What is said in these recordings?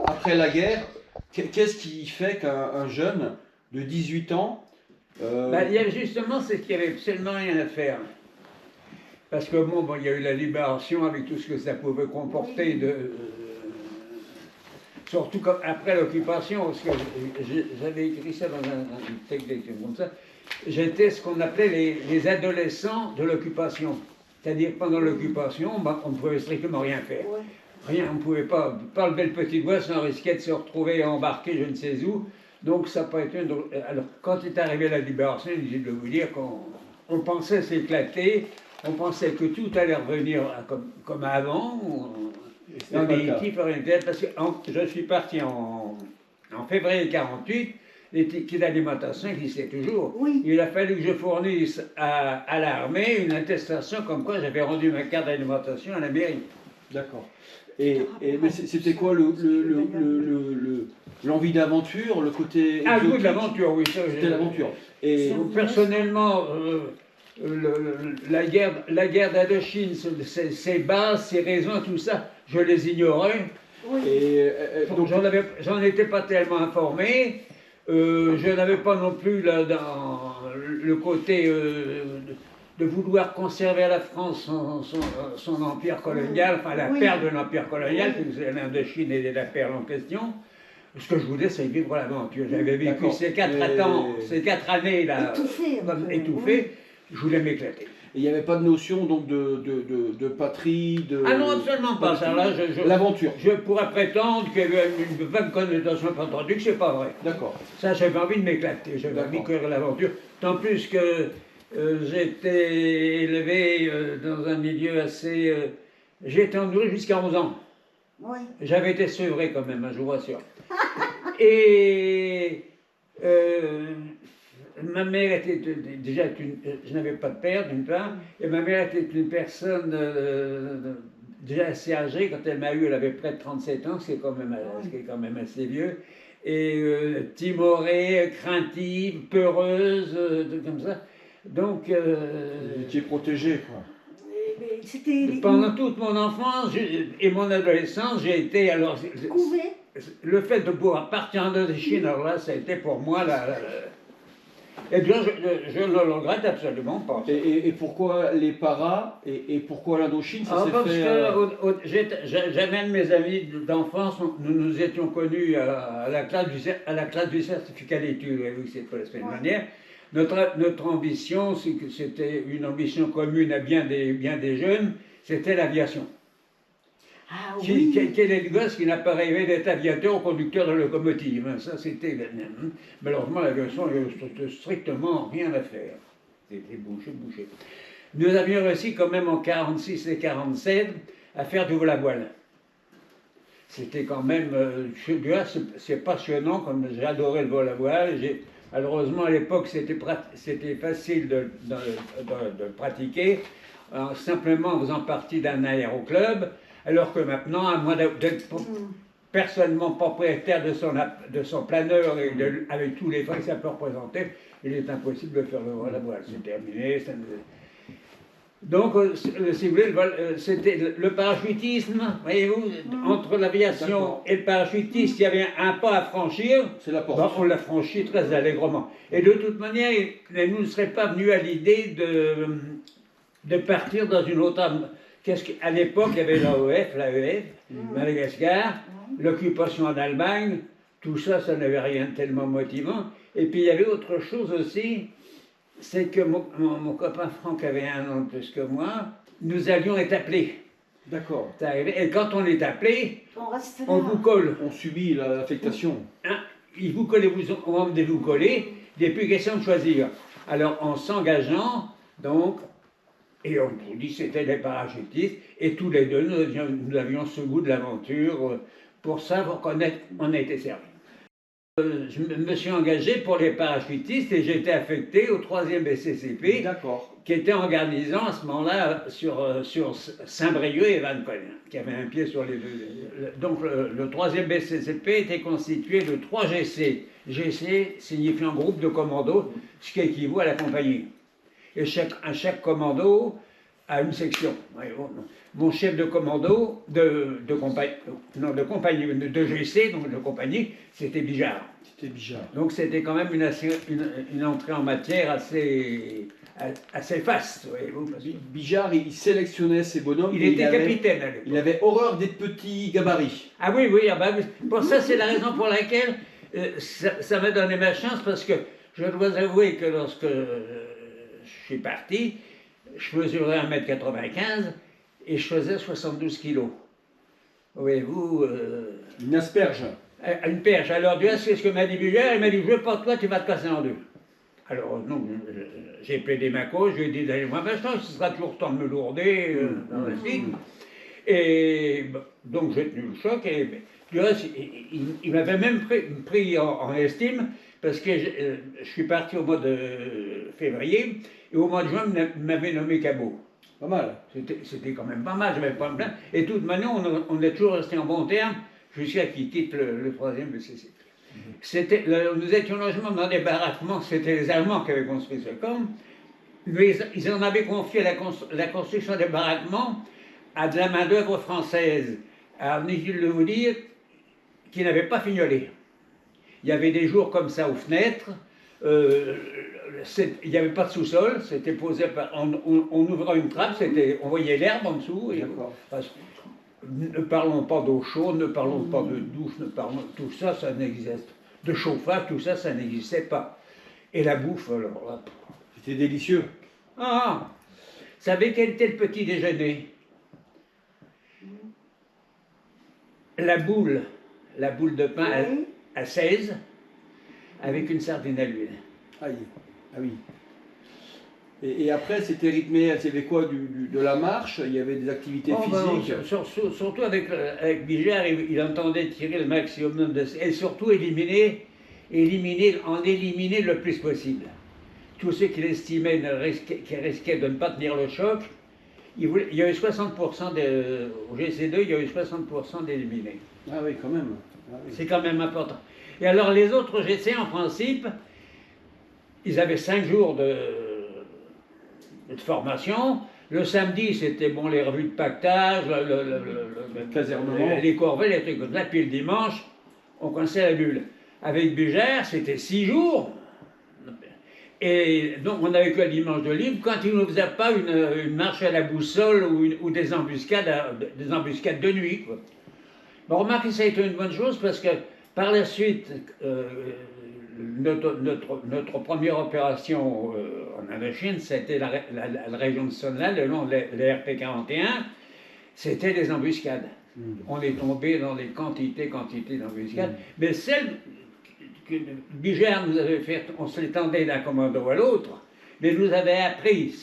Après la guerre, qu'est-ce qui fait qu'un jeune de 18 ans... Ben, il y a justement, c'est qu'il n'y avait absolument rien à faire. Parce que bon, il y a eu la libération avec tout ce que ça pouvait comporter, surtout après l'occupation, parce que j'avais écrit ça dans un texte comme ça. J'étais ce qu'on appelait les adolescents de l'occupation. C'est-à-dire pendant l'occupation, ben, on ne pouvait strictement rien faire. Rien, on ne pouvait pas lever le petit doigt sans risquer de se retrouver embarqué je ne sais où. Donc ça n'a pas été une... Alors quand est arrivée la libération, je dois vous dire qu'on pensait s'éclater, on pensait que tout allait revenir comme avant, dans des types orientaux, parce que je suis parti en février 48, les tickets d'alimentation existaient toujours. Oui. Il a fallu que je fournisse à l'armée une attestation comme quoi j'avais rendu ma carte d'alimentation à la mairie. D'accord. Mais c'était quoi l'envie d'aventure, le côté... Ah, le goût de l'aventure, oui. C'était l'aventure. Et personnellement, la guerre d'Indochine, ses bases, ses raisons, tout ça, je les ignorais. Oui. Donc j'en étais pas tellement informé. Je n'avais pas non plus là, dans le côté de vouloir conserver à la France son empire colonial, enfin la perle de l'empire colonial, que l'Indochine et la perle en question. Ce que je voulais, c'est vivre l'aventure. J'avais vécu ces 4 années là, étouffées. Je voulais m'éclater. Il n'y avait pas de notion donc de patrie, de... Ah non, absolument pas. Ça, là, l'aventure. Je pourrais prétendre qu'il y avait une vague connotation patriotique, c'est pas vrai. D'accord. Ça, j'avais envie de m'éclater, j'avais envie de courir l'aventure. Tant plus que j'étais élevé dans un milieu assez... j'ai été enduré jusqu'à 11 ans. Oui. J'avais été sevré quand même, je vous rassure. Et ma mère était déjà je n'avais pas de père d'une part, et ma mère était une personne déjà assez âgée. Quand elle m'a eu, elle avait près de 37 ans, ce qui est quand même assez vieux, et timorée, craintive, peureuse, comme ça. Donc... Vous étiez protégé, quoi. Pendant toute mon enfance et mon adolescence, j'ai été alors... Couvé. Le fait de pouvoir partir en Indochine, alors là, ça a été pour moi et bien, je ne le regrette absolument pas. Et pourquoi les paras et pourquoi l'Indochine? Parce que j'avais un de mes amis d'enfance, nous étions connus à la classe du certificat d'études, vous avez vu que c'est pas la semaine dernière. Notre ambition, c'est que c'était une ambition commune à bien des jeunes, c'était l'aviation. Ah oui. Quel est le gosse qui n'a pas rêvé d'être aviateur ou conducteur de locomotive? Ça, c'était... Malheureusement, l'aviation, il n'y avait strictement rien à faire. C'était bouché. Nous avions réussi quand même en 46 et 47 à faire du vol à voile. C'était quand même... c'est passionnant, comme j'ai adoré le vol à voile. Malheureusement, à l'époque, c'était facile de pratiquer, simplement en faisant partie d'un aéroclub. Alors que maintenant, à moins d'être personnellement propriétaire de son planeur et avec tous les frais que ça peut représenter, il est impossible de faire le vol à voile. C'est terminé. Donc, si vous voulez, c'était le parachutisme, voyez-vous, entre l'aviation et le parachutisme, il y avait un pas à franchir. C'est la porte. On l'a franchi très allègrement. Et de toute manière, nous ne serait pas venu à l'idée de partir dans une autre... À l'époque, il y avait l'AEF, Madagascar, l'occupation en Allemagne, tout ça, ça n'avait rien de tellement motivant. Et puis il y avait autre chose aussi, c'est que mon copain Franck avait 1 an de plus que moi, nous allions être appelés. D'accord. Et quand on est appelé, on vous colle. On subit l'affectation. Il vous colle, on va vous coller, il n'est plus question de choisir. Alors en s'engageant, donc, et on nous dit c'était des parachutistes, et tous les deux, nous avions ce goût de l'aventure. Pour ça, vous reconnaître, on a été servis. Je me suis engagé pour les parachutistes et j'ai été affecté au 3e BCCP, qui était en garnison à ce moment-là sur Saint-Brieuc et Vannes, qui avait un pied sur les deux. Donc le 3e BCCP était constitué de 3 GC. GC signifiant groupe de commandos, ce qui équivaut à la compagnie. Et chaque commando à une section. Ouais, bon, non. Mon chef de commando, de compagnie, non, de compagnie, de GC, donc de compagnie, c'était Bijard. C'était Bijard. Donc c'était quand même une entrée en matière assez faste, voyez-vous. Bijard, il sélectionnait ses bonhommes. Il et était capitaine à l'époque. Il avait horreur des petits gabarits. Ah oui, oui, ah bah, pour ça c'est la raison pour laquelle ça m'a donné ma chance, parce que je dois avouer que lorsque je suis parti, je mesurais 1,95 m et je faisais 72 kilos. Voyez-vous, Une asperge. une perche. Alors, Dieu, c'est ce que m'a dit Bijard. Il m'a dit, je veux pas de toi, tu vas te casser en deux. Alors, non, j'ai plaidé ma cause, je lui ai dit d'aller voir ma chance, ce sera toujours temps de me lourder, dans la suite. Et donc, j'ai tenu le choc, et du reste, il m'avait même pris en estime, parce que je suis parti au mois de février, et au mois de juin, il m'avait nommé cabot. Pas mal. C'était quand même pas mal, je n'avais pas me plaindre. Et de toute manière, on est toujours resté en bon terme jusqu'à qu'il quitte le 3e BCC. Nous étions logement dans des baraquements, c'était les Allemands qui avaient construit ce camp, mais ils en avaient confié la construction des baraquements à de la main-d'œuvre française. Alors, inutile de vous dire qu'ils n'avaient pas fignolé. Il y avait des jours comme ça aux fenêtres. Il n'y avait pas de sous-sol, c'était posé on ouvrait une trappe, on voyait l'herbe en dessous. Ne parlons pas d'eau chaude, ne parlons pas de douche, tout ça, ça n'existe. De chauffage, tout ça, ça n'existait pas. Et la bouffe, alors là. C'était délicieux. Ah, vous savez quel était le petit déjeuner? La boule de pain à 16, avec une sardine à l'huile. Aïe, ah oui. Et après, c'était rythmé, il y avait quoi, de la marche, il y avait des activités physiques. Surtout avec Bijard, il entendait tirer le maximum et surtout éliminer le plus possible. Tous ceux qu'il estimait qui risquaient de ne pas tenir le choc, il y a eu 60% au GC2, il y a eu 60% d'éliminés. Ah oui, quand même. Ah oui. C'est quand même important. Et alors les autres GC, en principe, ils avaient 5 jours de formation. Le samedi, c'était bon, les revues de pactage, le casernement, les corvées, les trucs comme ça. Puis le dimanche, on connaissait la bulle. Avec Bijard, c'était 6 jours. Et donc, on n'avait que le dimanche de libre quand il ne faisait pas une marche à la boussole ou des embuscades de nuit, quoi. Bon, remarquez, ça a été une bonne chose parce que par la suite, notre première opération en Indochine, c'était la région de Sonla, le long de l'RP-41, c'était des embuscades. On est tombé dans des quantités d'embuscades. Mais celle que Bijard nous avait fait, on se l'étendait d'un commando à l'autre, mais nous avait appris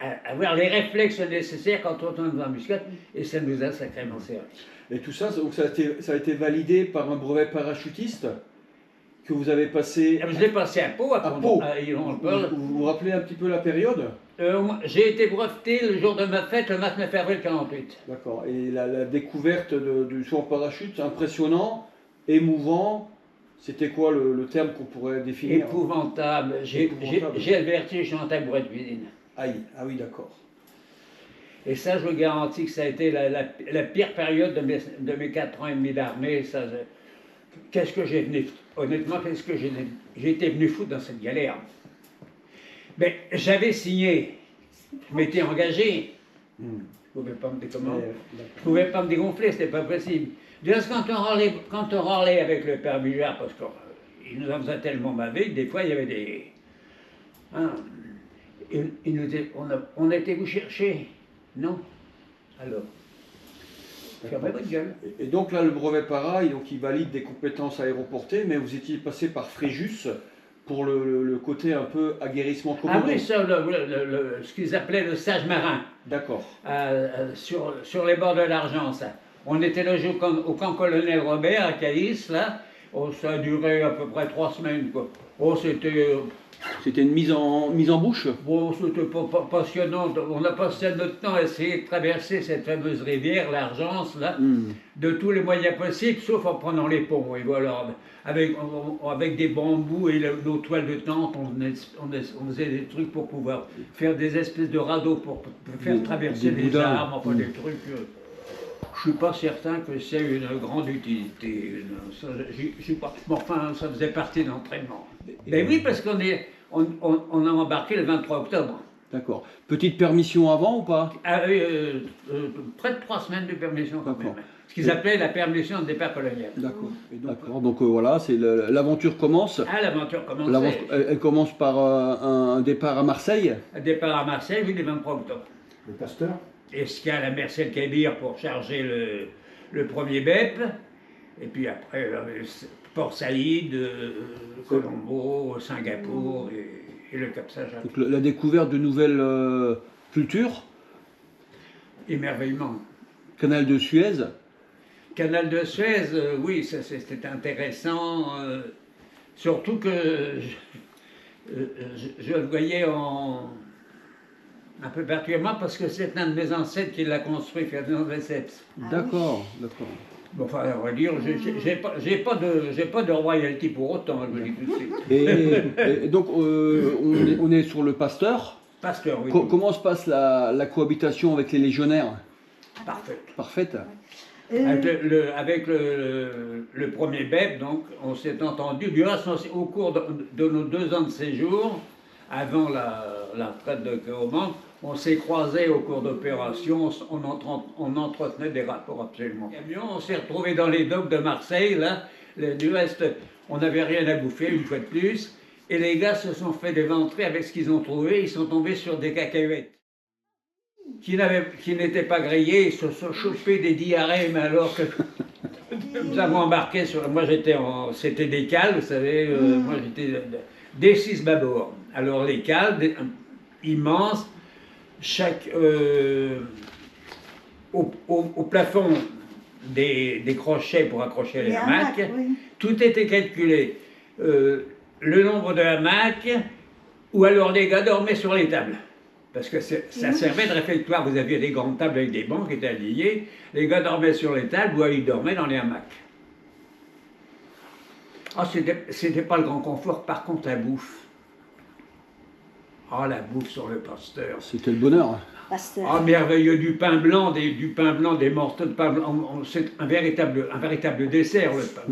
à avoir les réflexes nécessaires quand on tombe dans l'embuscade, et ça nous a sacrément servi. Et tout ça, donc ça a été validé par un brevet parachutiste que vous avez passé. Je l'ai passé à Pau, à Pau. Vous vous rappelez un petit peu la période? J'ai été breveté le jour de ma fête, le 29 avril 48. D'accord. Et la découverte du saut en parachute, impressionnant, émouvant, c'était quoi le terme qu'on pourrait définir? Épouvantable. J'ai le vertige sur un tabouret de cuisine. Aïe, ah oui, d'accord. Et ça, je vous garantis que ça a été la pire période de mes 4 ans et demi d'armée. Qu'est-ce que j'ai venu, honnêtement, j'ai été venu foutre dans cette galère? Mais j'avais signé, je m'étais engagé. Je ne pouvais pas me dégonfler, c'était pas possible. Déjà, quand on râlait avec le père Bijard, parce qu'il nous en faisait tellement baver, des fois il y avait des. Hein, on a été vous chercher. Non. Alors. Fermez votre gueule. Et donc là, le brevet para, il valide des compétences aéroportées, mais vous étiez passé par Fréjus pour le côté un peu aguerrissement commando. Ah oui, ça, ce qu'ils appelaient le sage marin. D'accord. Sur les bords de l'Argent, ça. On était logé au camp colonel Robert à Caïs, là. Oh, ça a duré à peu près 3 semaines, quoi. Oh, c'était C'était une mise en bouche? Bon, c'était pas passionnant. On a passé notre temps à essayer de traverser cette fameuse rivière, l'Argence, là, de tous les moyens possibles, sauf en prenant les ponts. Et voilà, avec des bambous et nos toiles de tente, on faisait des trucs pour pouvoir faire des espèces de radeaux pour faire traverser des les boudins. arbres, enfin des trucs. Je suis pas certain que c'est une grande utilité. Je suis pas. Mais enfin, ça faisait partie de l'entraînement. Ben oui, parce on a embarqué le 23 octobre. D'accord. Petite permission avant ou pas? Près de 3 semaines de permission quand même. D'accord. Ce qu'ils appelaient la permission de départ colonial. D'accord. D'accord. Donc voilà, c'est l'aventure commence. Ah, l'aventure commençait. Elle commence par un départ à Marseille. Un départ à Marseille, oui, le 23 octobre. Le pasteur? Escale à Mers-el-Kébir pour charger le premier BEP. Et puis après, Port Saïd, Colombo, Singapour et le Cap Saint-Jacques. Donc la découverte de nouvelles cultures. Émerveillement. Canal de Suez. Canal de Suez, oui, c'était intéressant. Surtout que je le voyais un peu particulièrement parce que c'est un de mes ancêtres qui l'a construit, Ferdinand de Lesseps. D'accord, d'accord. Bon, enfin, on va dire, j'ai pas de royalty pour autant, je vous dis tout de suite. Et donc on est sur le Pasteur. Pasteur, oui. Comment se passe la cohabitation avec les légionnaires? Parfait. Parfaite. Avec le premier BEP, donc, on s'est entendu. Du reste, au cours de nos 2 ans de séjour, avant la retraite de Kéoman, on s'est croisés au cours d'opérations, on entretenait des rapports absolument. On s'est retrouvés dans les docks de Marseille, là. Du reste, on n'avait rien à bouffer, une fois de plus. Et les gars se sont fait déventrer avec ce qu'ils ont trouvé. Ils sont tombés sur des cacahuètes qui n'étaient pas grillées. Ils se sont chopés des diarrhées, mais alors que nous avons embarqué sur... Moi, c'était des cales, vous savez. Moi, j'étais des 6 bâbord. Alors, les cales, immenses, au plafond des crochets pour accrocher les hamacs, oui. Tout était calculé. Le nombre de hamacs, ou alors les gars dormaient sur les tables. Parce que ça servait de réfectoire. Vous aviez des grandes tables avec des bancs qui étaient alignés. Les gars dormaient sur les tables ou ils dormaient dans les hamacs. Ah, c'était pas le grand confort. Par contre, la bouffe. Ah, la bouffe sur le Pasteur. C'était le bonheur. Pasteur. Ah, merveilleux, du pain blanc, des morceaux de pain blanc. C'est un véritable dessert, le pain.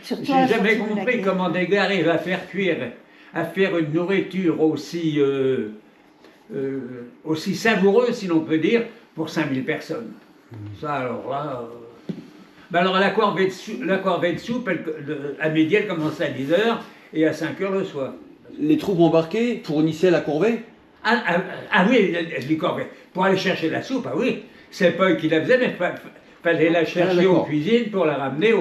Surtout J'ai à la jamais sortie de la compris guerre. comment des gars arrivent à faire cuire, à faire une nourriture aussi savoureuse, si l'on peut dire, pour 5000 personnes. Ça, alors là... Ben alors, la corvée de soupe, à midi, elle commençait à 10h et à 5h le soir. Les troupes embarquées fournissaient la corvée? Ah oui, les corvées. Pour aller chercher la soupe, ah oui. C'est pas eux qui la faisaient, mais fallait la chercher aux cuisines pour la ramener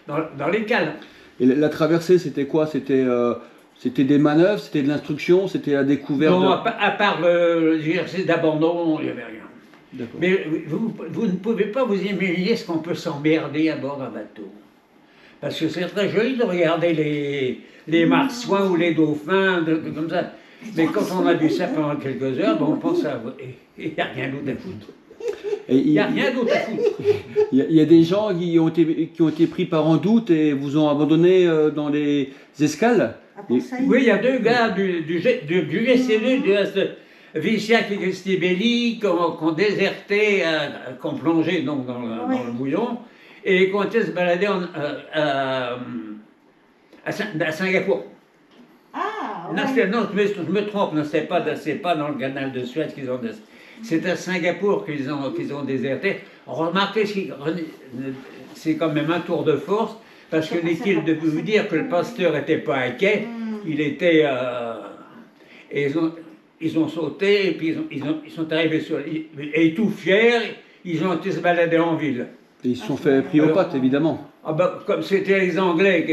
dans les cales. Et la traversée, c'était quoi? C'était des manœuvres, c'était de l'instruction, c'était la découverte. Non, à part l'exercice d'abandon, il n'y avait rien. Mais vous ne pouvez pas vous imaginer ce qu'on peut s'emmerder à bord d'un bateau. Parce que c'est très joli de regarder les marsouins ou les dauphins, comme ça. Mais quand on a vu ça pendant quelques heures, on pense à... Il n'y a rien d'autre à foutre. Il n'y a rien d'autre à foutre. Il y a des gens qui ont été pris par un doute et vous ont abandonné dans les escales? Oui, il y a 2 gars du GCD, du Viciac et Gestibelli, qui ont déserté, qui ont plongé donc, dans le bouillon, et qui ont été se balader à Singapour. Ah, Non, non, je me trompe, c'est pas dans le canal de Suez qu'ils ont déserté. C'est à Singapour qu'ils ont déserté. Remarquez, c'est quand même un tour de force, parce que l'équipe de vous dire que le Pasteur n'était pas à quai, il était... et ils ont sauté, et puis ils sont arrivés sur... Et tout fiers, ils ont été se balader en ville. Et ils se sont fait pris aux pattes, évidemment. Ah ben, comme c'était les Anglais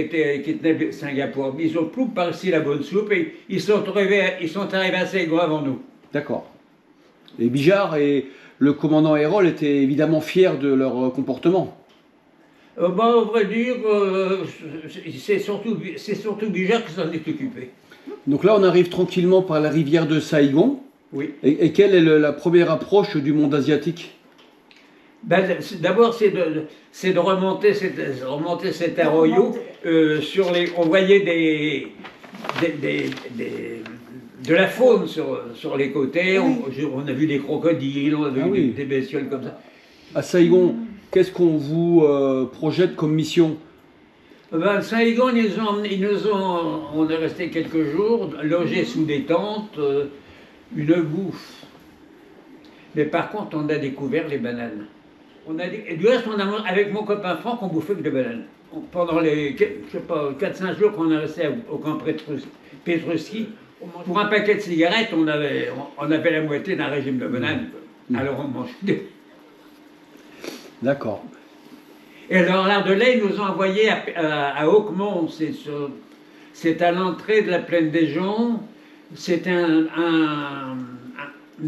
qui tenaient Singapour, ils ont plus par ici la bonne soupe, et ils sont arrivés à Saigon avant nous. D'accord. Les Bijards et le commandant Hérol étaient évidemment fiers de leur comportement. On vrai dire, c'est surtout Bijard qui s'en est occupé. Donc là, on arrive tranquillement par la rivière de Saïgon. Oui. Et quelle est la première approche du monde asiatique? Ben, d'abord, c'est de remonter cet arroyo sur les. On voyait de la faune sur les côtés. Oui. On a vu des crocodiles, on a vu Ah oui. des bestioles comme ça. À Saïgon, qu'est-ce qu'on vous projette comme mission? Ben, Saïgon, on est resté quelques jours, logés sous des tentes, une bouffe. Mais par contre, on a découvert les bananes. Du reste, avec mon copain Franck, on bouffait que des bananes. Pendant les, je sais pas, 4-5 jours qu'on est resté au camp Petruski, pour un paquet de cigarettes, on avait la moitié d'un régime de bananes. Alors on mangeait des... D'accord. Et alors là, de là, ils nous ont envoyés à Hauquemont, c'est à l'entrée de la plaine des Joncs, c'est une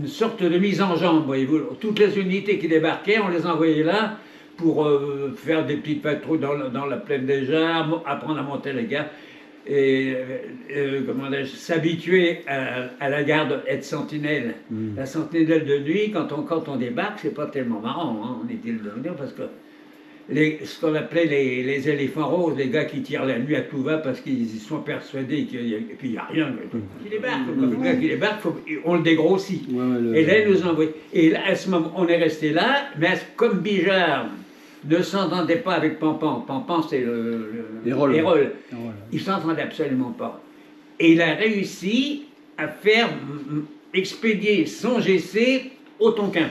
sorte de mise en jambe, voyez-vous. Toutes les unités qui débarquaient, on les envoyait là pour faire des petites patrouilles dans la plaine des Joncs, apprendre à monter les gars, et s'habituer à la garde, être sentinelle. La sentinelle de nuit, quand on débarque, c'est pas tellement marrant, hein, on est-il de dire, parce que ce qu'on appelait les éléphants roses, les gars qui tirent la nuit à tout va parce qu'ils sont persuadés qu'il n'y a rien. Qui débarque, le gars qui débarque, on le dégrossit. Ouais, et là, ils nous envoient. Et là, à ce moment, on est resté là, mais comme Bijard ne s'entendait pas avec Pampan, Pampan c'est l'Hérole, il ne s'entendait absolument pas. Et il a réussi à faire expédier son GC au Tonkin.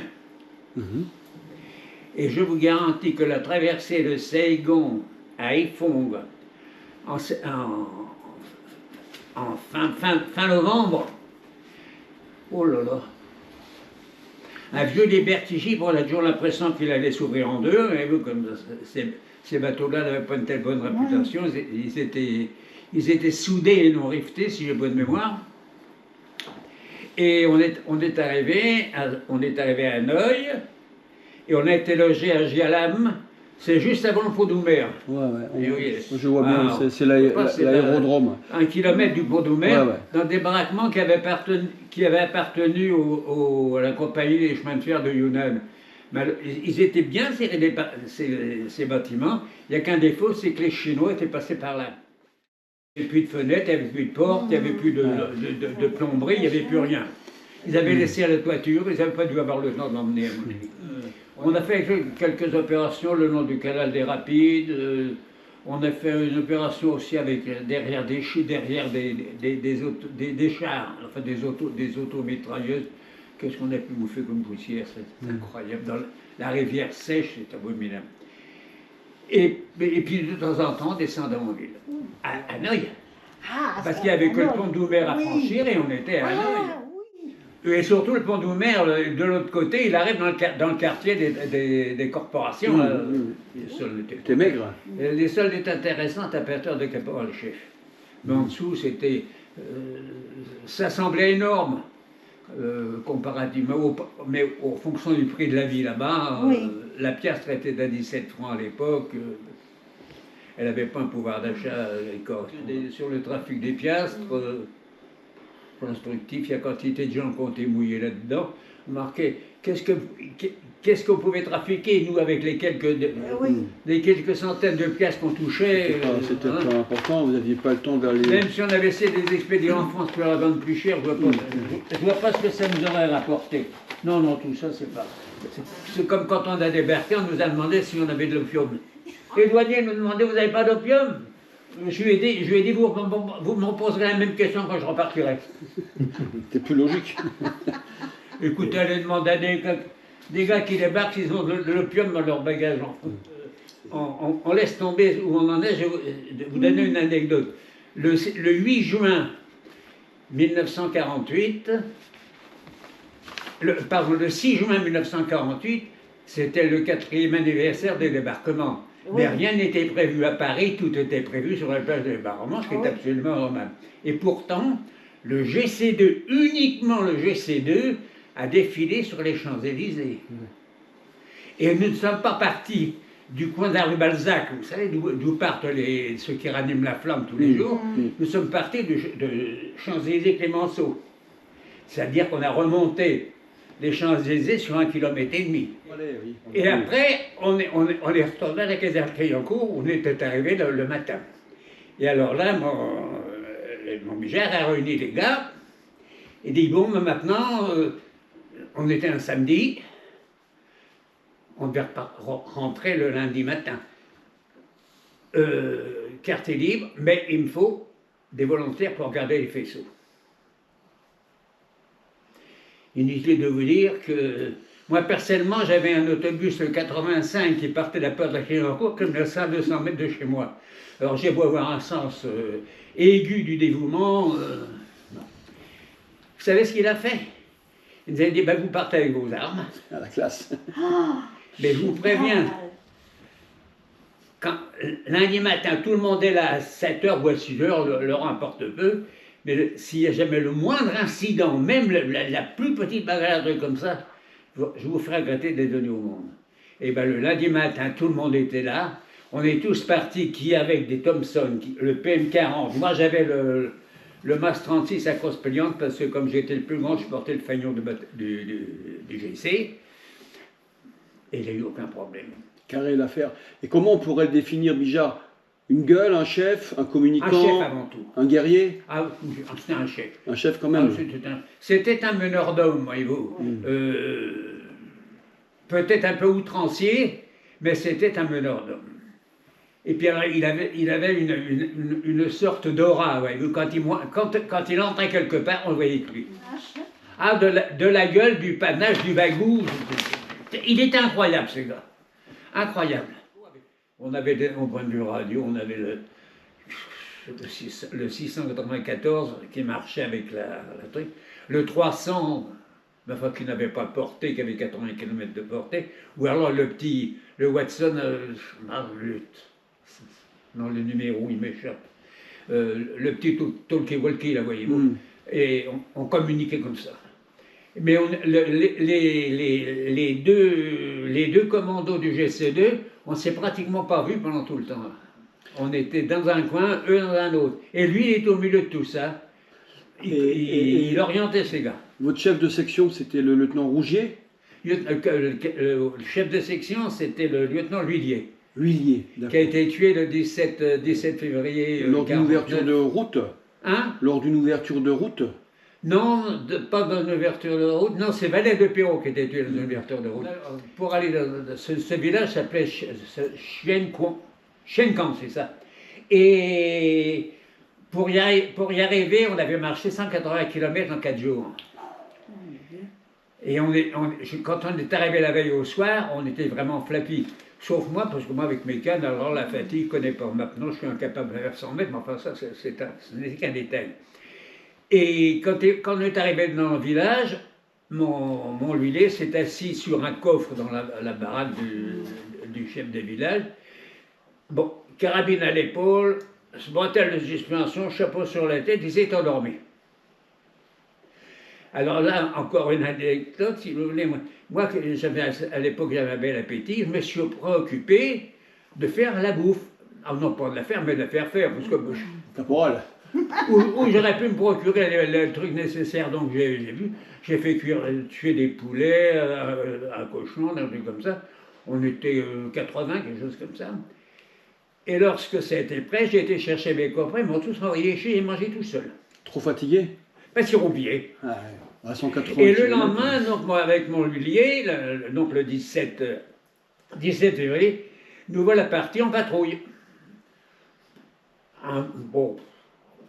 Et je vous garantis que la traversée de Saïgon à Haiphong en fin novembre, oh là là, un vieux Libertigis, on a toujours l'impression qu'il allait s'ouvrir en deux, mais vous, comme ces bateaux-là n'avaient pas une telle bonne réputation, ils étaient soudés et non riftés, si j'ai bonne mémoire. Et on est arrivé à Hanoï. Et on a été logé à Gialam, c'est juste avant le pont d'Oumer. Je vois bien, c'est l'aérodrome. 1 kilomètre du pont d'Oumer, dans des baraquements qui avaient appartenu à la compagnie des chemins de fer de Yunnan. Ils étaient bien serrés, ces bâtiments. Il n'y a qu'un défaut, c'est que les Chinois étaient passés par là. Il n'y avait plus de fenêtres, il n'y avait plus de portes, il n'y avait plus de plomberie, il n'y avait plus rien. Ils avaient laissé à la toiture, ils n'avaient pas dû avoir le temps de l'emmener à mon avis. On a fait quelques opérations le long du canal des Rapides. On a fait une opération aussi derrière des chars, enfin des automitrailleuses. Qu'est-ce qu'on a pu bouffer comme poussière, c'est incroyable. Dans la rivière sèche, c'est abominable. Et puis de temps en temps, descendant en ville. À Hanoï. Parce qu'il n'y avait que le pont d'Oumer à franchir et on était à Hanoï. Et surtout, le pont d'Oumer, de l'autre côté, il arrive dans le quartier des corporations. C'était maigre. Les soldes étaient intéressantes à partir de caporal-chef. Mais en dessous, ça semblait énorme, comparativement, mais en fonction du prix de la vie là-bas. La piastre était à 17 francs à l'époque. Elle n'avait pas un pouvoir d'achat sur le trafic des piastres. Instructif, il y a quantité de gens qui ont été mouillés là-dedans. Marqué, qu'est-ce qu'on pouvait trafiquer, nous, avec les quelques centaines de pièces qu'on touchait. C'était pas important, vous n'aviez pas le temps d'aller... Même si on avait essayé des expédients en France pour la vendre plus cher, je ne vois pas ce que ça nous aurait rapporté. Non, tout ça, c'est pas... C'est comme quand on a débarqué, on nous a demandé si on avait de l'opium. Les douaniers nous demandaient, vous n'avez pas d'opium? Je lui ai dit, vous me poserez la même question quand je repartirai. C'est plus logique. Écoutez, allez demander à des gars qui débarquent, ils ont de l'opium dans leur bagage. On laisse tomber où on en est. Je vais vous donner une anecdote. Le 8 juin 1948, le 6 juin 1948, c'était le 4e anniversaire des débarquements. Mais rien n'était prévu à Paris, tout était prévu sur la plage de débarquement, ce qui est absolument normal. Et pourtant, le GC2, uniquement le GC2, a défilé sur les Champs-Élysées. Et nous ne sommes pas partis du coin de la rue Balzac, vous savez, d'où partent ceux qui raniment la flamme tous les jours. Nous sommes partis de Champs-Élysées-Clémenceau. C'est-à-dire qu'on a remonté les Champs-Élysées sur 1,5 km. Et après, on est retourné à la caserne Clignancourt, où on était arrivé le matin. Et alors là, mon Bigère a réuni les gars, et dit, bon, mais maintenant, on était un samedi, on devait rentrer le lundi matin. Quartier libre, mais il me faut des volontaires pour garder les faisceaux. Inutile de vous dire que moi, personnellement, j'avais un autobus, le 85, qui partait de la porte de la Clignancourt, comme le à 200 mètres de chez moi. Alors j'ai beau avoir un sens aigu du dévouement. Vous savez ce qu'il a fait? Il nous a dit, ben, vous partez avec vos armes. À la classe. Mais je vous préviens, quand, lundi matin, tout le monde est là à 7h ou à 6h, l'heure importe peu, mais s'il y a jamais le moindre incident, même la plus petite bagarre comme ça, je vous ferai regretter d'être venu au monde. Et bien le lundi matin, tout le monde était là. On est tous partis qui avec des Thompson, le PM40. Moi j'avais le MAS 36 à crosse pliante parce que comme j'étais le plus grand, je portais le fanion du GC. Et il n'y a eu aucun problème. Carré l'affaire. Et comment on pourrait le définir, Bijard? Une gueule, un chef, un communicant? Un chef avant tout. Un guerrier? Ah, c'était un chef. Un chef quand même. Ah, c'était un meneur d'hommes, voyez-vous. Peut-être un peu outrancier, mais c'était un meneur d'hommes. Et puis alors, il avait une sorte d'aura, voyez-vous. Quand il entrait quelque part, on le voyait que lui. Ah, de la gueule, du panache, du bagou. Il était incroyable, ce gars. Incroyable. On avait, au point de vue radio, on avait le 694 qui marchait avec la truc. Le 300, enfin, qui n'avait pas de portée, qui avait 80 km de portée. Ou alors le Watson, non, le numéro, il m'échappe. Le petit talkie-walkie, là, voyez-vous. Et on communiquait comme ça. Mais les deux commandos du GC2, on ne s'est pratiquement pas vus pendant tout le temps. On était dans un coin, eux dans un autre. Et lui, il est au milieu de tout ça. Il orientait ses gars. Votre chef de section, c'était le lieutenant Rougier? Le chef de section, c'était le lieutenant L'Huillier. L'Huillier, qui a été tué le 17 février. Lors d'une ouverture de route? Hein? Lors d'une ouverture de route? Non, pas dans une ouverture de route. Non, c'est Valet de Perrault qui a été tué dans une ouverture de route. Pour aller dans ce village s'appelait Chiencan, c'est ça. Et pour y arriver, on avait marché 180 km en 4 jours. Et quand on est arrivé la veille au soir, on était vraiment flappis. Sauf moi, parce que moi, avec mes cannes, alors la fatigue, je ne connais pas. Maintenant, je suis incapable de faire 100 mètres, mais enfin, ça, ce n'est qu'un détail. Et quand on est arrivé dans le village, mon huilier s'est assis sur un coffre dans la baraque du chef de village. Bon, carabine à l'épaule, bretelle de suspension, chapeau sur la tête, il s'est endormi. Alors là, encore une anecdote, si vous voulez, moi à l'époque, j'avais un bel appétit, je me suis préoccupé de faire la bouffe. Ah non, pas de la faire, mais de la faire faire, parce que... Caporal. Où j'aurais pu me procurer le truc nécessaire, donc j'ai fait tuer des poulets, un cochon, un truc comme ça. On était 80, quelque chose comme ça. Et lorsque ça a été prêt, j'ai été chercher mes coffrets, ils m'ont tous envoyé chez et mangé tout seul. Trop fatigué? Pas sur oublié. Ah ouais, à 180 et le lendemain, donc, moi, avec mon huilier, donc le 17 février, nous voilà partis en patrouille. Bon,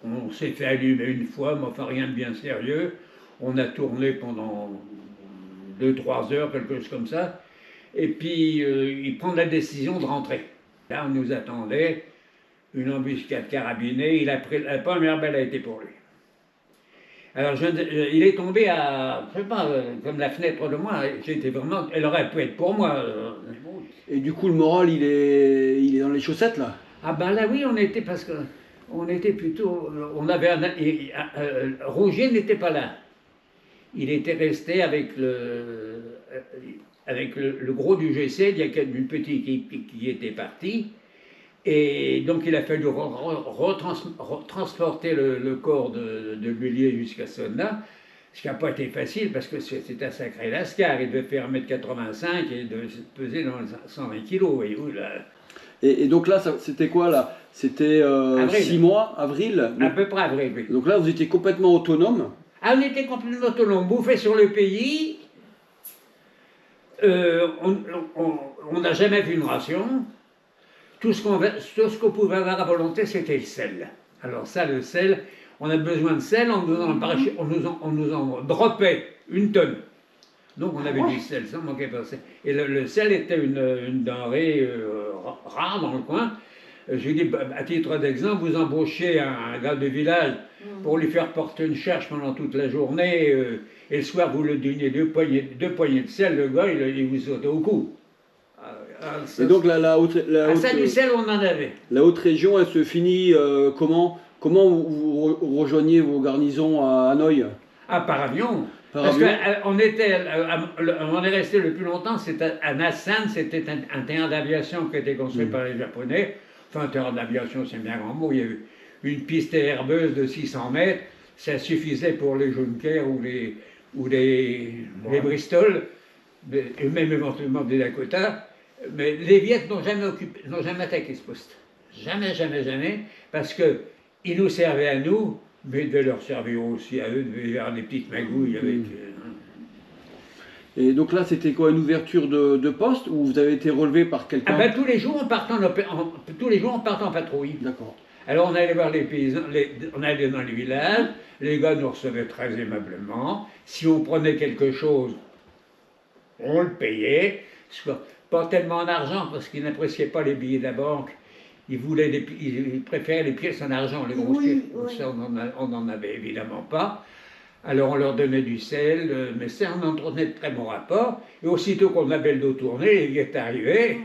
on s'est fait allumer une fois, mais enfin rien de bien sérieux. On a tourné pendant 2-3 heures, quelque chose comme ça. Et puis, il prend la décision de rentrer. Là, on nous attendait, une embuscade carabinée. Il a pris, la première balle a été pour lui. Alors, il est tombé à, je sais pas, comme la fenêtre de moi. J'étais vraiment, elle aurait pu être pour moi. Et du coup, le moral, il est dans les chaussettes, là? Ah ben là, oui, on était, parce que on était plutôt, on avait Rougier n'était pas là. Il était resté avec avec le gros du GC, il y a une petite équipe qui était partie. Et donc il a fallu transporter le corps de Bullier jusqu'à Sonna, ce qui n'a pas été facile parce que c'est un sacré lascar. Il devait faire 1,85 m et il devait peser dans les 120 kg. Et donc là, c'était quoi là? C'était 6 mois, avril? À peu près avril, oui. Donc là, vous étiez complètement autonome? Ah, on était complètement autonome, bouffait sur le pays. On n'a jamais vu une ration. Tout ce qu'on pouvait avoir à volonté, c'était le sel. Alors ça, le sel, on a besoin de sel, on nous en droppait 1 tonne. Donc on avait du sel, ça manquait pas de sel. Et le sel était une denrée rare dans le coin. Je dis, à titre d'exemple, vous embauchez un gars de village pour lui faire porter une charge pendant toute la journée, et le soir vous lui donnez 2 poignées de sel, le gars il vous saute au cou. Et donc la haute, ça du sel on en avait. La haute région, elle se finit comment? Comment vous rejoignez vos garnisons à Hanoï? Ah, par avion. Parce qu'on on est resté le plus longtemps, c'était à Nassan, c'était un terrain d'aviation qui a été construit par les Japonais. Enfin, un terrain d'aviation, c'est bien grand mot. Il y a eu une piste herbeuse de 600 mètres. Ça suffisait pour les Junker ou les Bristol, et même éventuellement des Dakota. Mais les Viettes n'ont jamais attaqué ce poste. Jamais, jamais, jamais. Parce qu'ils nous servaient à nous, mais ils devaient leur servir aussi à eux, ils devaient avoir des petites magouilles avec. Et donc là, c'était quoi, une ouverture de poste ou vous avez été relevé par quelqu'un? Ah ben tous les jours, on partait en patrouille. D'accord. Alors on allait voir les paysans, on allait dans les villages, les gars nous recevaient très aimablement. Si on prenait quelque chose, on le payait. Pas tellement en argent, parce qu'ils n'appréciaient pas les billets de la banque. Ils préféraient les pièces en argent, les grosses pièces. Ça, on n'en avait évidemment pas. Alors on leur donnait du sel, mais ça, on entretenait de très bons rapports. Et aussitôt qu'on avait le dos tourné, les Viettes arrivaient.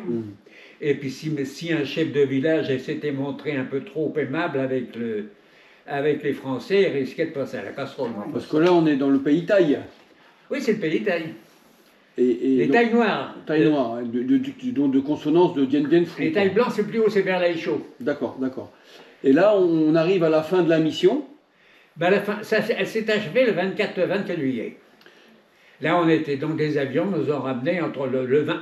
Et puis si un chef de village s'était montré un peu trop aimable avec les Français, il risquait de passer à la casserole. Parce que là, on est dans le pays thaï. Oui, c'est le pays thaï. Les tailles noires. Tailles noires, de consonance de Dien Bien Phu. Les tailles blanches, c'est plus haut, c'est vers l'Aïcho. D'accord, d'accord. Et là, on arrive à la fin de la mission. Ben, elle s'est achevée le 24 juillet. Là, on était donc des avions, nous ont ramenés entre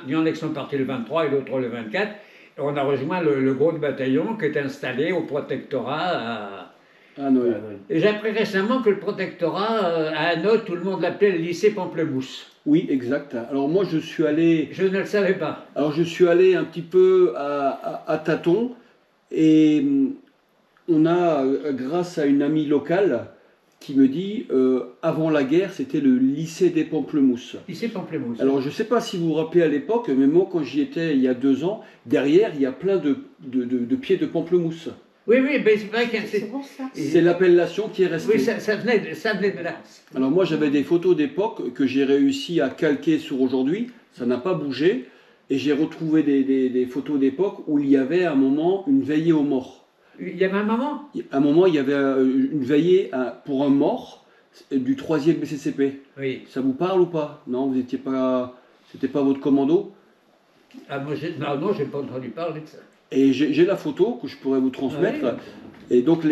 il y en a qui sont partis le 23 et l'autre le 24. Et on a rejoint le gros bataillon qui est installé au protectorat à Hanoï. Et j'ai appris récemment que le protectorat à Hanoï, tout le monde l'appelait le lycée Pamplemousse. Oui, exact. Alors moi, je suis allé... Je ne le savais pas. Alors je suis allé un petit peu à tâtons et on a, grâce à une amie locale, qui me dit, avant la guerre, c'était le lycée des Pamplemousses. Lycée Pamplemousse. Alors je ne sais pas si vous vous rappelez à l'époque, mais moi quand j'y étais il y a 2 ans, derrière il y a plein de pieds de pamplemousse. Oui, oui, ben c'est vrai que c'est l'appellation qui est restée. Oui, ça venait de là. Alors moi j'avais des photos d'époque que j'ai réussi à calquer sur aujourd'hui, ça n'a pas bougé, et j'ai retrouvé des photos d'époque où il y avait à un moment une veillée aux morts. Il y avait un moment? À un moment il y avait une veillée pour un mort du 3e BCCP. Oui. Ça vous parle ou pas? Non, vous n'étiez pas... C'était pas votre commando? Ah, moi, non, j'ai pas entendu parler de ça. Et j'ai la photo que je pourrais vous transmettre. Oui. Et donc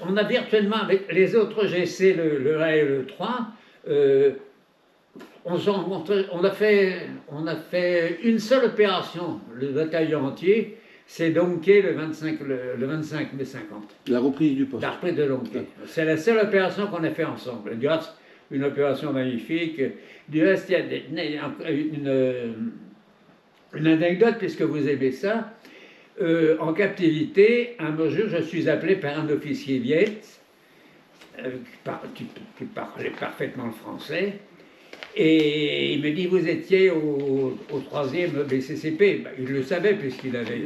on a virtuellement, avec les autres GC, le 1 et le 3, on a fait une seule opération, le bataillon entier, c'est Donké le 25 mai 50. La reprise du poste. La reprise de Donké. C'est la seule opération qu'on a fait ensemble. Du reste, une opération magnifique. Du reste, il y a une anecdote, puisque vous aimez ça. En captivité, un jour, je suis appelé par un officier viette qui parlait parfaitement le français. Et il me dit, vous étiez au 3e BCCP. Ben, il le savait, puisqu'il avait...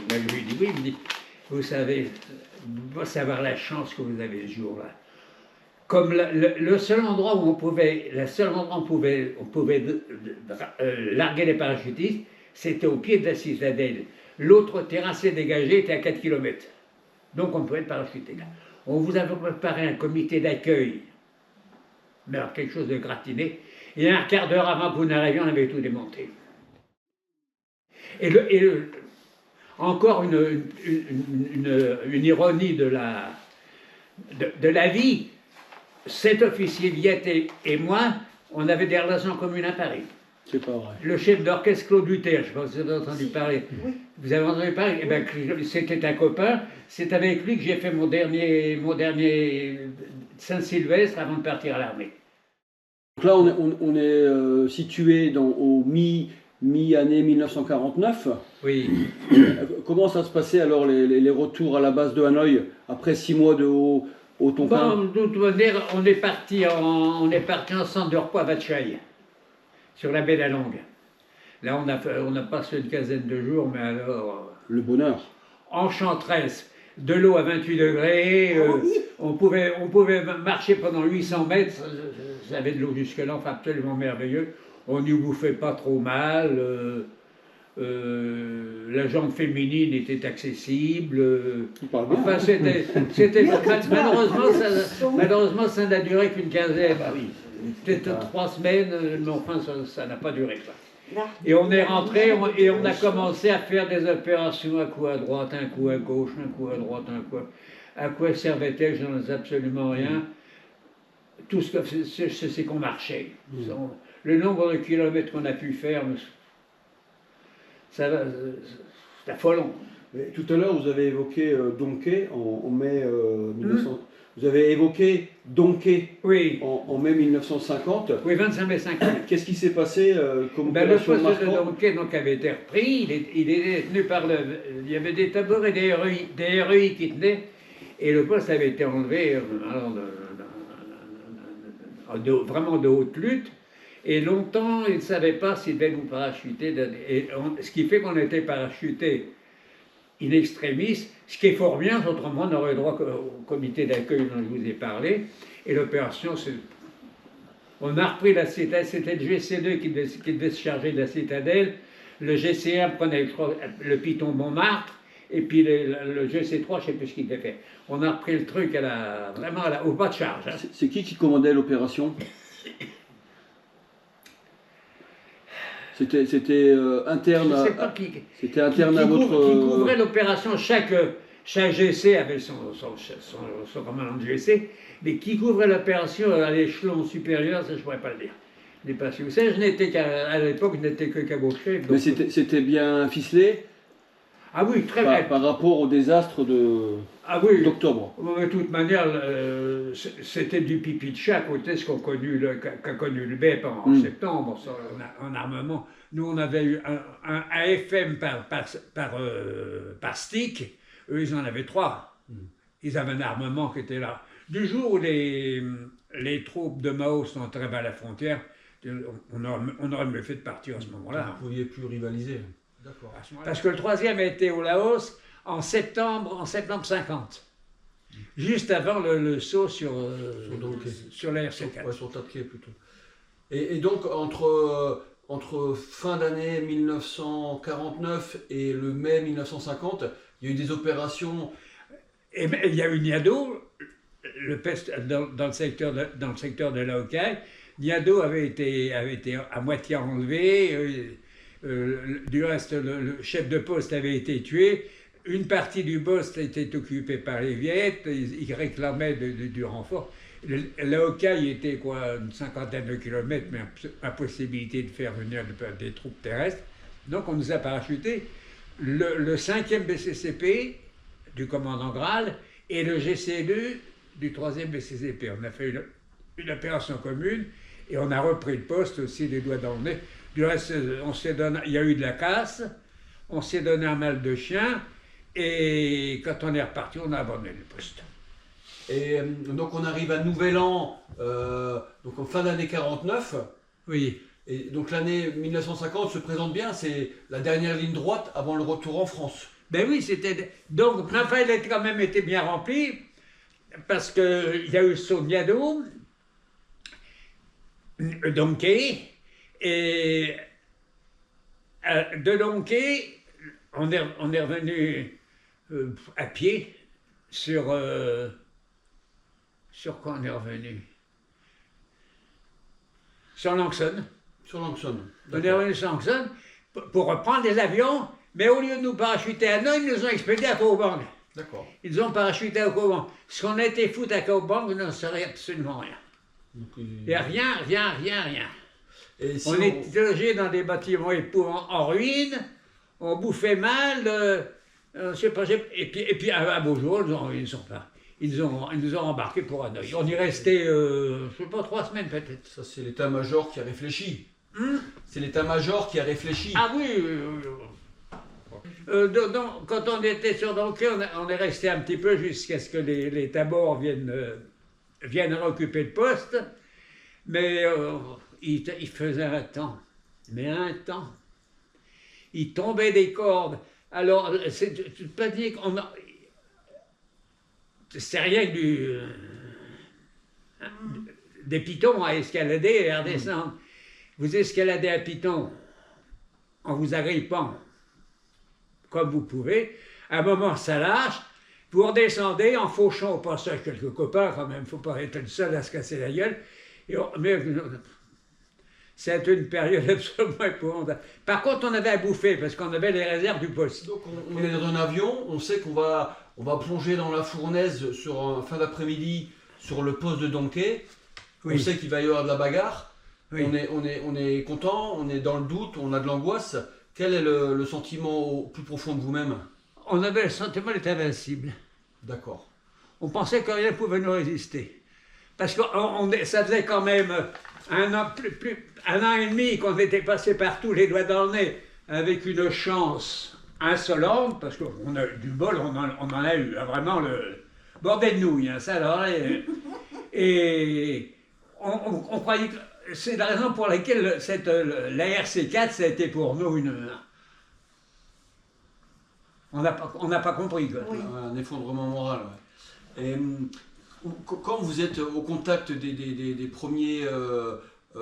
Ben, je lui dis, oui, il me dit, vous savez, vous savoir la chance que vous avez ce jour-là. Comme le seul endroit où on pouvait larguer les parachutistes, c'était au pied de la citadelle. L'autre terrassé dégagé était à 4 km. Donc on pouvait parachuter là. On vous avait préparé un comité d'accueil, mais alors quelque chose de gratiné. Et un quart d'heure avant que vous n'arriviez, on avait tout démonté. Et, encore une ironie de la vie, cet officier Viette et moi, on avait des relations communes à Paris. C'est pas vrai. Le chef d'orchestre Claude Luther, je ne sais pas si vous avez entendu parler. Oui. Vous avez entendu parler? Eh ben, c'était un copain. C'est avec lui que j'ai fait mon dernier Saint-Sylvestre avant de partir à l'armée. Donc là, on est situé au mi-année 1949. Oui. Comment ça se passait alors les retours à la base de Hanoï après 6 mois de au Tonkin? Bon, de toute manière, on est parti en centre de repos à Vatchaï, sur la baie de la Longue. Là, on a passé une quinzaine de jours, mais alors... Le bonheur. Enchanteresse, de l'eau à 28 degrés, on pouvait marcher pendant 800 mètres, ça avait de l'eau jusque-là, enfin absolument merveilleux. On n'y bouffait pas trop mal, la jambe féminine était accessible. Enfin, c'était malheureusement, ça n'a duré qu'une quinzaine, peut-être 3 semaines, mais enfin, ça n'a pas duré ça. Et on est rentré et on a commencé à faire des opérations, un coup à droite, un coup à gauche, un coup à droite, un coup à quoi servait-elle, je n'en sais absolument rien. Tout ce que c'est qu'on marchait. Le nombre de kilomètres qu'on a pu faire, c'est affolant. Tout à l'heure, vous avez évoqué Donquet en mai 1900. Vous avez évoqué Donquet en mai 1950. Oui, 25 mai 50. Qu'est-ce qui s'est passé comme opération marquante? Le poste de Donquet donc, avait été repris. Il était tenu par il y avait des tabourets, des REI qui tenaient. Et le poste avait été enlevé vraiment de haute lutte. Et longtemps, ils ne savaient pas s'ils devaient nous parachuter. Ce qui fait qu'on était parachutés in extremis, ce qui est fort bien, autrement on aurait droit au comité d'accueil dont je vous ai parlé. Et l'opération, on a repris la citadelle, c'était le GC2 qui devait se charger de la citadelle. Le GC1 prenait, je crois, le Piton Montmartre, et puis le GC3, je ne sais plus ce qu'il devait faire. On a repris le truc vraiment au pas de charge. Hein. C'est qui commandait l'opération? C'était interne. Je sais pas qui. C'était interne à votre. Qui couvrait l'opération. Chaque GC avait son commandant de GC, mais qui couvrait l'opération à l'échelon supérieur, ça je ne pourrais pas le dire. Je n'ai pas su. Vous savez, à l'époque, je n'étais que cabot-chef. Mais c'était bien ficelé. Ah oui, très bien. Par rapport au désastre d'octobre. De toute manière, c'était du pipi de chat côté ce qu'a connu le BEP en septembre, en armement. Nous, on avait eu un FM par stick. Eux, ils en avaient 3. Ils avaient un armement qui était là. Du jour où les troupes de Mao sont entrées à la frontière, on aurait mieux fait de partir à ce moment-là. Vous ne pouviez plus rivaliser. D'accord. Parce que le 3e a été au Laos en septembre 50. Juste avant le saut sur la RC4. Ouais, sur Tatke plutôt. Et donc, entre fin d'année 1949 et le mai 1950, il y a eu des opérations. Et il y a eu Niado, dans le secteur de Laokai. Niado avait été à moitié enlevé. Du reste, le chef de poste avait été tué. Une partie du poste était occupée par les Viettes. Ils réclamaient du renfort. Laokai était une 50aine de kilomètres, mais impossibilité de faire venir des troupes terrestres. Donc on nous a parachutés le 5e BCCP du commandant Graal et le GC2 du 3e BCCP. On a fait une opération commune et on a repris le poste aussi des doigts dans le nez. Du reste, il y a eu de la casse, on s'est donné un mal de chien, et quand on est reparti, on a abandonné le poste. Et donc on arrive à Nouvel An, donc en fin d'année 49. Oui. Et donc l'année 1950 se présente bien, c'est la dernière ligne droite avant le retour en France. Ben oui, c'était... Donc, enfin, elle a quand même été bien remplie, parce qu'il y a eu Sognado, Donquet, et de Donquet, on est revenu à pied sur quoi on est revenu? sur Langson. Sur Langson. On est revenu sur Langson pour reprendre des avions, mais au lieu de nous parachuter à Hanoï, ils nous ont expédiés à Kaobang. D'accord. Ils nous ont parachuté à Kaobang. Ce qu'on a été foutre à Kaobang, vous n'en saurez absolument rien. Donc, Il n'y a rien. Et si On était logés dans des bâtiments épouvantables en ruine, on bouffait mal, je sais pas, et puis à Beaujour, ils nous ont embarqués pour Hanoï. On y restait, je sais pas, 3 semaines peut-être. Ça, c'est l'état-major qui a réfléchi. C'est l'état-major qui a réfléchi. Ah oui, donc, quand on était sur Dunkerque, on est resté un petit peu jusqu'à ce que les tabors viennent occuper le poste, mais il faisait un temps, il tombait des cordes. Alors, tu peux pas dire qu'on a... C'est rien que des pitons à escalader et à redescendre. Vous escaladez un piton en vous agrippant comme vous pouvez. À un moment, ça lâche. Vous redescendez en fauchant au passage quelques copains, quand même. Il ne faut pas être le seul à se casser la gueule. Mais c'est une période absolument épouvantable. Par contre, on avait à bouffer parce qu'on avait les réserves du poste. Donc on est dans un avion, on sait qu'on va plonger dans la fournaise sur un fin d'après-midi sur le poste de Dunkerque. Oui. On sait qu'il va y avoir de la bagarre. Oui. On est content, on est dans le doute, on a de l'angoisse. Quel est le sentiment au plus profond de vous-même? On avait le sentiment d'être invincible. D'accord. On pensait que rien ne pouvait nous résister. Parce que ça faisait quand même un an et demi qu'on était passé partout les doigts dans le nez, avec une chance insolente, parce qu'on a eu du bol, on en a eu, vraiment le bordel de nouilles, hein, ça alors. Et on croyait que c'est la raison pour laquelle la RC4, ça a été pour nous on n'a pas compris, quoi. Oui. Un effondrement moral. Ouais. Et quand vous êtes au contact des premiers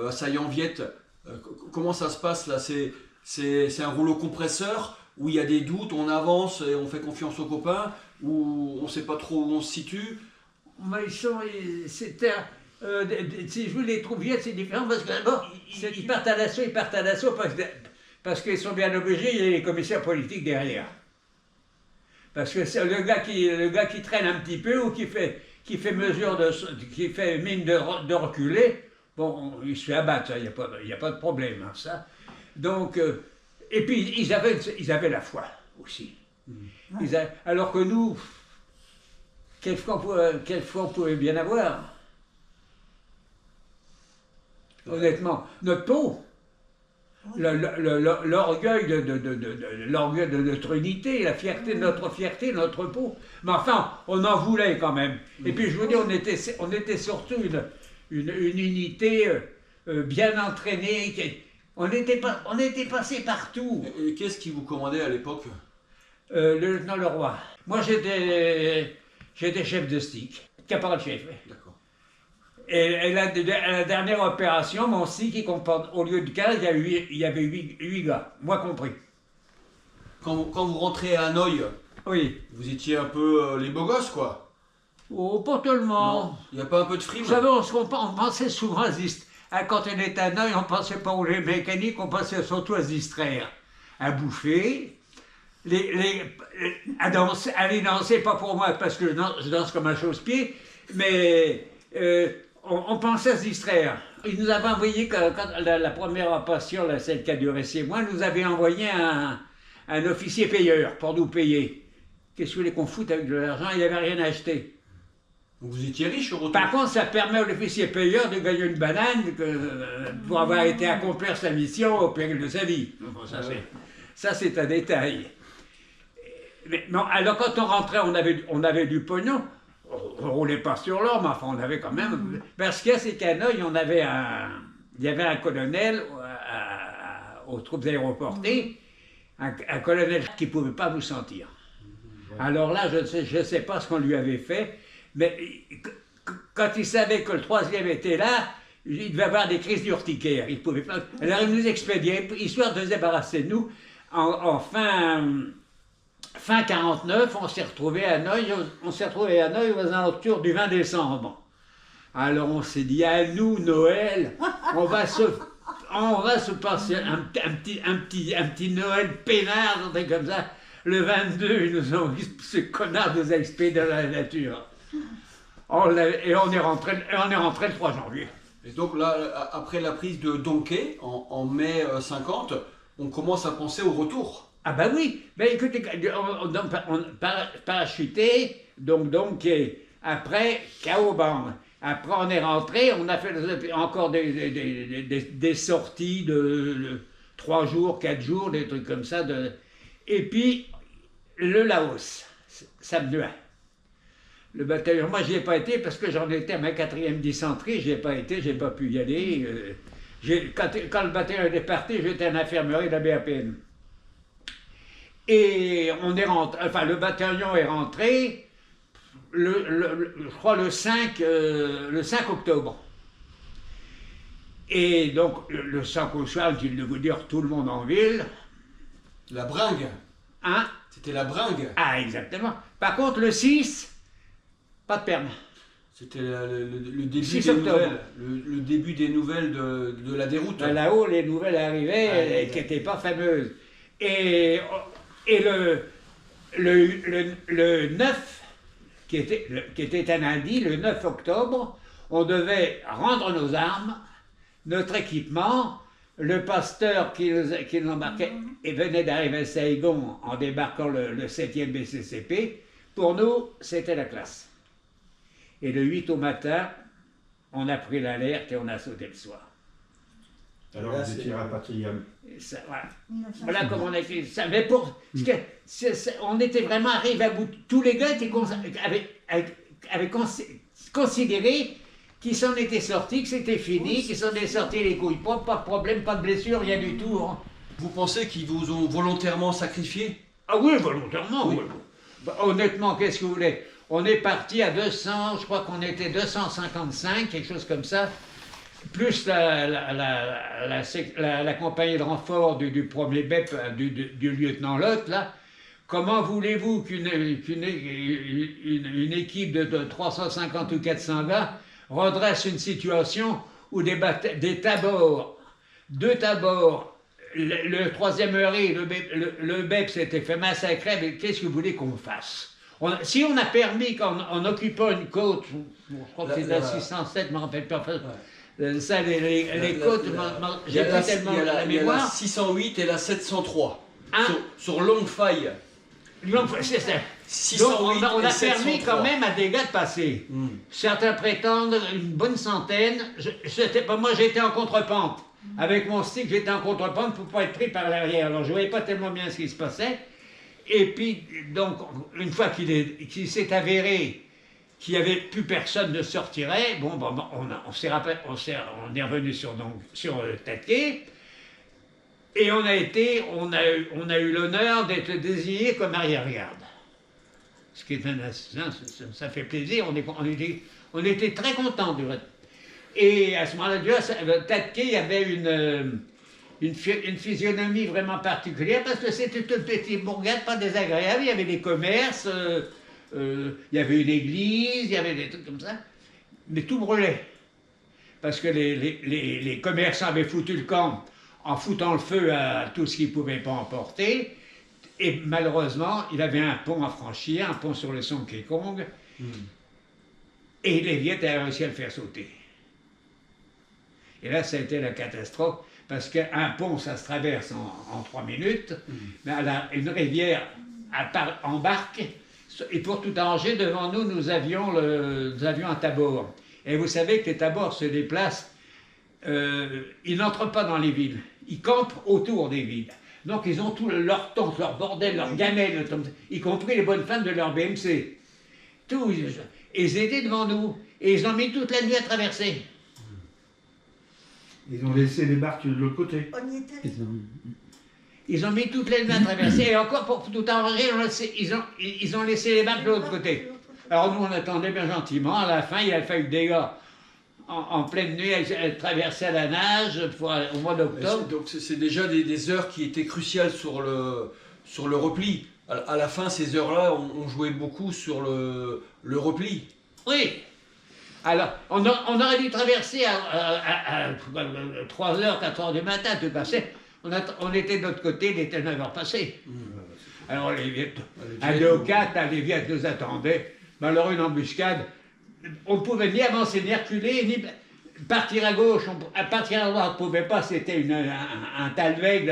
assaillants viettes, comment ça se passe là? C'est un rouleau compresseur où il y a des doutes, on avance et on fait confiance aux copains, où on ne sait pas trop où on se situe? Si je vous les trouve viettes, c'est différent parce que d'abord, ils partent à l'assaut parce qu'ils sont bien obligés, il y a les commissaires politiques derrière. Parce que c'est le gars qui traîne un petit peu ou qui fait mine de reculer, bon, il se fait abattre, il n'y a pas de problème, hein, ça. Donc, et puis ils avaient la foi aussi. Alors que nous, quelle foi on pouvait bien avoir? Honnêtement, notre peau, l'orgueil de notre unité, la fierté de notre fierté, notre peau. Mais enfin, on en voulait quand même. Et puis je vous dis, on était surtout une unité bien entraînée. On était passé partout. Et qu'est-ce qui vous commandait à l'époque? Le lieutenant Leroy. Moi, j'étais chef de stick, caporal-chef. D'accord. Et la dernière opération, mon stick, qui comporte, au lieu de 15, il y avait 8 gars, moi compris. Quand vous rentrez à Hanoï, Oui. vous étiez un peu les beaux gosses, quoi? Oh, pas tellement. Il n'y a pas un peu de frime? Vous savez, on pensait souvent quand on était à Hanoï, on ne pensait pas aux mécaniques, on pensait surtout à se distraire, à bouffer. Aller danser, pas pour moi, parce que je danse comme un chausse-pied, mais on pensait à se distraire. Ils nous avaient envoyé, quand la première opération, celle qui a duré 6 mois, nous avait envoyé un officier payeur pour nous payer. Qu'est-ce que vous voulez qu'on foute avec de l'argent? Il n'avait rien acheté. Donc vous étiez riche au retour? Par contre, ça permet à l'officier payeur de gagner une banane pour avoir été accomplir sa mission au péril de sa vie. Bon, ça, c'est un détail. Mais, non, alors quand on rentrait, on avait du pognon. On ne roulait pas sur l'or, mais enfin on avait quand même... Parce que c'est qu'à Hanoï, il y avait un colonel aux troupes aéroportées, un colonel qui ne pouvait pas vous sentir. Alors là, je ne sais pas ce qu'on lui avait fait, mais quand il savait que le 3e était là, il devait avoir des crises d'urticaire. Il pouvait pas... Alors il nous expédiait, histoire de se débarrasser de nous, en fin 49, on s'est retrouvé à Hanoï aux alentours du 20 décembre. Alors on s'est dit, à nous, Noël, on va se passer un petit Noël peinard, un truc comme ça. Le 22, ce connard nous a expédié dans la nature. Et on est rentré le 3 janvier. Et donc là, après la prise de Donkey, en mai 50, on commence à penser au retour. Ah bah oui, mais écoutez, on parachuté, donc Donkey, après Kaohbang. Après on est rentré, on a fait encore des sorties de 3 jours, 4 jours, des trucs comme ça. Et puis le Laos, samedi. Le bataillon, moi j'y ai pas été parce que j'en étais à ma 4e dysenterie, j'y ai pas été, j'ai pas pu y aller. Quand le bataillon est parti, j'étais à l'infirmerie de la BAPN. Et on est rentré, enfin le bataillon est rentré, je crois le 5 octobre. Et donc le 5 au soir, inutile de vous dire, tout le monde en ville. La bringue. Hein? C'était la bringue. Ah exactement. Par contre le 6, pas de permis. C'était le début 6 des octobre. nouvelles, le début des nouvelles de la déroute. Là-haut, les nouvelles arrivaient qui n'étaient pas fameuses. Et le 9, qui était un lundi, le 9 octobre, on devait rendre nos armes, notre équipement. Le pasteur qui nous embarquait et venait d'arriver à Saigon en débarquant le 7e BCCP. Pour nous, c'était la classe. Et le 8 au matin, on a pris l'alerte et on a sauté le soir. Alors Là, vous étiez rapatriable. Voilà. 1960. Voilà comment on a écrit ça. Mais on était vraiment arrivés à bout. Tous les gars avaient considéré qu'ils s'en étaient sortis, que c'était fini, qu'ils s'en étaient sortis les couilles propres, pas de problème, pas de blessure, rien du tout. Hein. Vous pensez qu'ils vous ont volontairement sacrifié? Ah oui, volontairement. Oui. Oui. Bah, honnêtement, qu'est-ce que vous voulez? On est parti à 200, je crois qu'on était 255, quelque chose comme ça, plus la compagnie de renfort du premier BEP, du lieutenant Lott, là. Comment voulez-vous qu'une équipe de 350 ou 400 gars redresse une situation où deux tabords, le 3e ERI, le BEP s'était fait massacrer, mais qu'est-ce que vous voulez qu'on fasse? Si on a permis qu'en occupant une côte, je crois que c'est la 607, je ne me rappelle pas, ça, les côtes, j'ai pas tellement la Il y a la mémoire. 608 et la 703, Hein? sur longue faille. C'est ça. 608 Donc on a et permis 703. quand même à des gars de passer. Certains prétendent une bonne centaine. Moi j'étais en contrepente. Avec mon stick j'étais en contrepente pour ne pas être pris par l'arrière. Alors je ne voyais pas tellement bien ce qui se passait. Et puis donc une fois qu'il s'est avéré qu'il n'y avait plus personne ne sortirait, on est revenu sur Tatke. Et on a eu l'honneur d'être désigné comme arrière-garde. Ce qui est ça fait plaisir, on était très contents du reste. Et à ce moment-là, Tatke, il y avait une physionomie vraiment particulière parce que c'était une petite bourgade pas désagréable, il y avait des commerces, il y avait une église, il y avait des trucs comme ça, mais tout brûlait. Parce que les commerçants avaient foutu le camp en foutant le feu à tout ce qu'ils ne pouvaient pas emporter. Et malheureusement, il avait un pont à franchir, un pont sur le Song Kekong. Et les Viet avaient réussi à le faire sauter. Et là, ça a été la catastrophe, parce qu'un pont, ça se traverse en 3 minutes, mais une rivière embarque, et pour tout arranger, devant nous, nous avions un tabord. Et vous savez que les tabords se déplacent, ils n'entrent pas dans les villes, ils campent autour des villes. Donc ils ont tout leur tente, leur bordel, leur gamelle, y compris les bonnes femmes de leur BMC. Tout, ils étaient devant nous, et ils ont mis toute la nuit à traverser. Ils ont laissé les barques de l'autre côté. On y était. Ils ont mis toute la nuit à traverser, et encore pour tout arranger, ils ont laissé les barques de l'autre côté. Alors nous on attendait bien gentiment, à la fin il a fallu que des gars en pleine nuit elles traversaient à la nage au mois d'octobre. Donc c'est déjà des heures qui étaient cruciales sur le repli. À la fin, ces heures-là, on jouait beaucoup sur le repli. Oui, Alors, on aurait dû traverser à 3h, 4h du matin, tout passé. On était de l'autre côté, il était 9h passé. Alors, les Viettes, à 2 ou 4, les Viettes nous attendaient. Mais alors, une embuscade, on ne pouvait ni avancer, ni reculer, ni partir à gauche. Partir à droite, on ne pouvait pas, c'était un talweg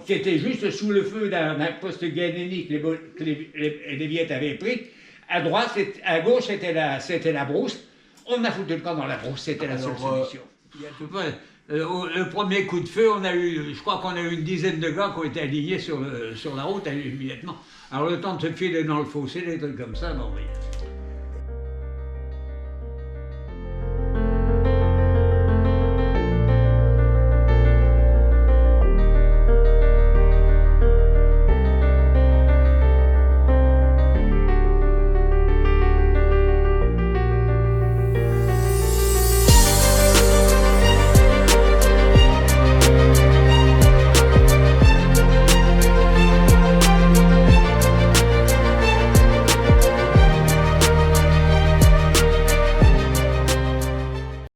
qui était juste sous le feu d'un poste gaénénique que les Viettes avaient pris. À droite, à gauche, c'était la brousse. On a foutu le camp dans la brousse, c'était la seule solution. Le premier coup de feu, je crois qu'on a eu une dizaine de gars qui ont été alignés sur la route immédiatement. Alors le temps de se filer dans le fossé, des trucs comme ça, bon, oui.